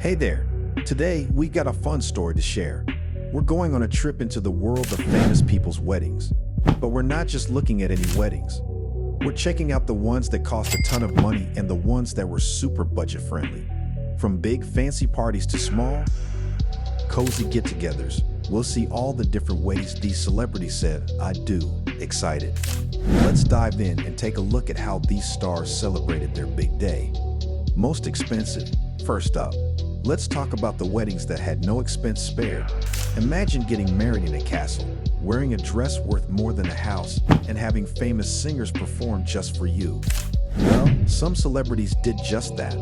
Hey there! Today, we got a fun story to share. We're going on a trip into the world of famous people's weddings. But we're not just looking at any weddings. We're checking out the ones that cost a ton of money and the ones that were super budget-friendly. From big fancy parties to small, cozy get-togethers, we'll see all the different ways these celebrities said, "I do." Excited. Let's dive in and take a look at how these stars celebrated their big day. Most expensive. First up, let's talk about the weddings that had no expense spared. Imagine getting married in a castle, wearing a dress worth more than a house, and having famous singers perform just for you. Well, some celebrities did just that.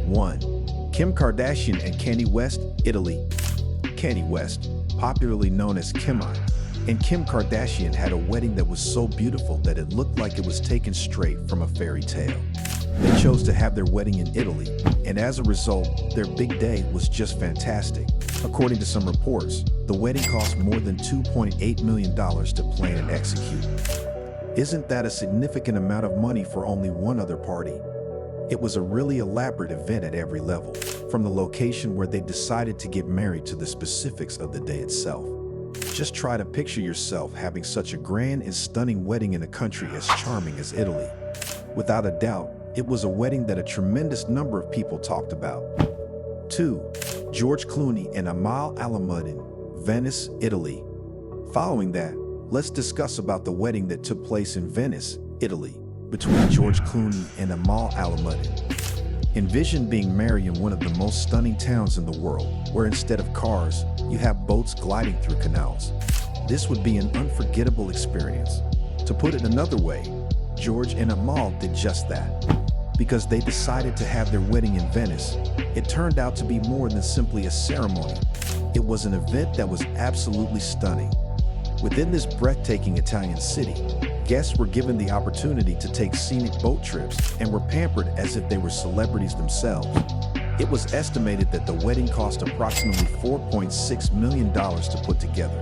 1. Kim Kardashian and Kanye West, Italy. Kanye West, popularly known as Kimi, and Kim Kardashian had a wedding that was so beautiful that it looked like it was taken straight from a fairy tale. They chose to have their wedding in Italy, and as a result, their big day was just fantastic. According to some reports, the wedding cost more than $2.8 million to plan and execute. Isn't that a significant amount of money for only one other party? It was a really elaborate event at every level, from the location where they decided to get married to the specifics of the day itself. Just try to picture yourself having such a grand and stunning wedding in a country as charming as Italy. Without a doubt, it was a wedding that a tremendous number of people talked about. 2. George Clooney and Amal Alamuddin, Venice, Italy. Following that, let's discuss about the wedding that took place in Venice, Italy, between George Clooney and Amal Alamuddin. Envision being married in one of the most stunning towns in the world, where instead of cars, you have boats gliding through canals. This would be an unforgettable experience. To put it another way, George and Amal did just that. Because they decided to have their wedding in Venice, it turned out to be more than simply a ceremony. It was an event that was absolutely stunning. Within this breathtaking Italian city, guests were given the opportunity to take scenic boat trips and were pampered as if they were celebrities themselves. It was estimated that the wedding cost approximately $4.6 million to put together,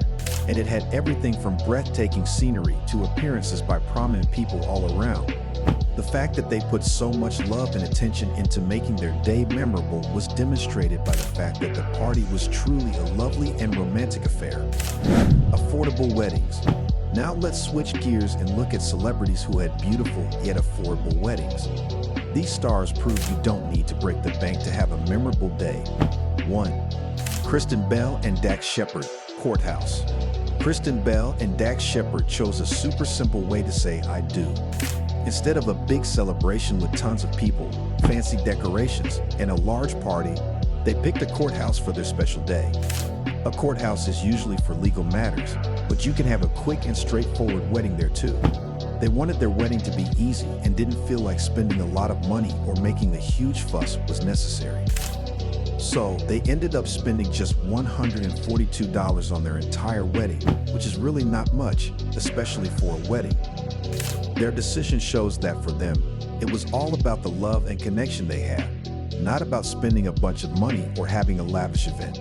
and it had everything from breathtaking scenery to appearances by prominent people all around. The fact that they put so much love and attention into making their day memorable was demonstrated by the fact that the party was truly a lovely and romantic affair. Affordable weddings. Now let's switch gears and look at celebrities who had beautiful yet affordable weddings. These stars prove you don't need to break the bank to have a memorable day. 1. Kristen Bell and Dax Shepard, Courthouse. Kristen Bell and Dax Shepard chose a super simple way to say "I do." Instead of a big celebration with tons of people, fancy decorations, and a large party, they picked a courthouse for their special day. A courthouse is usually for legal matters, but you can have a quick and straightforward wedding there too. They wanted their wedding to be easy and didn't feel like spending a lot of money or making a huge fuss was necessary. So they ended up spending just $142 on their entire wedding, which is really not much, especially for a wedding. Their decision shows that for them, it was all about the love and connection they had, not about spending a bunch of money or having a lavish event.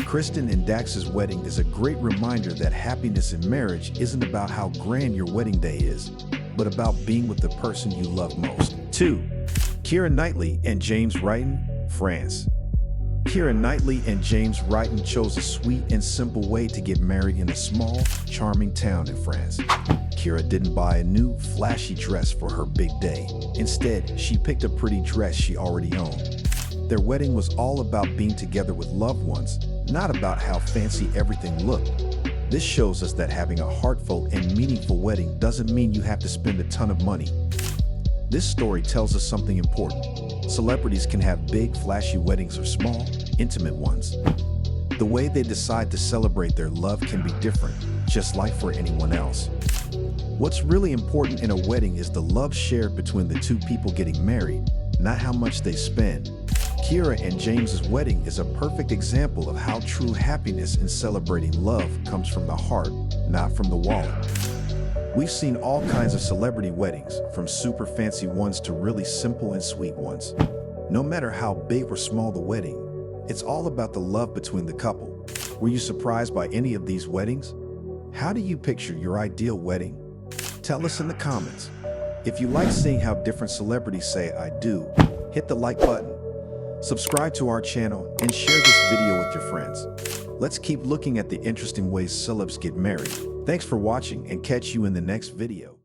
Kristen and Dax's wedding is a great reminder that happiness in marriage isn't about how grand your wedding day is, but about being with the person you love most. 2. Keira Knightley and James Righton, France. Keira Knightley and James Righton chose a sweet and simple way to get married in a small, charming town in France. Keira didn't buy a new, flashy dress for her big day. Instead, she picked a pretty dress she already owned. Their wedding was all about being together with loved ones, not about how fancy everything looked. This shows us that having a heartfelt and meaningful wedding doesn't mean you have to spend a ton of money. This story tells us something important. Celebrities can have big, flashy weddings or small, intimate ones. The way they decide to celebrate their love can be different, just like for anyone else. What's really important in a wedding is the love shared between the two people getting married, not how much they spend. Keira and James's wedding is a perfect example of how true happiness in celebrating love comes from the heart, not from the wallet. We've seen all kinds of celebrity weddings, from super fancy ones to really simple and sweet ones. No matter how big or small the wedding, it's all about the love between the couple. Were you surprised by any of these weddings? How do you picture your ideal wedding? Tell us in the comments. If you like seeing how different celebrities say "I do," hit the like button. Subscribe to our channel and share this video with your friends. Let's keep looking at the interesting ways celebs get married. Thanks for watching and catch you in the next video.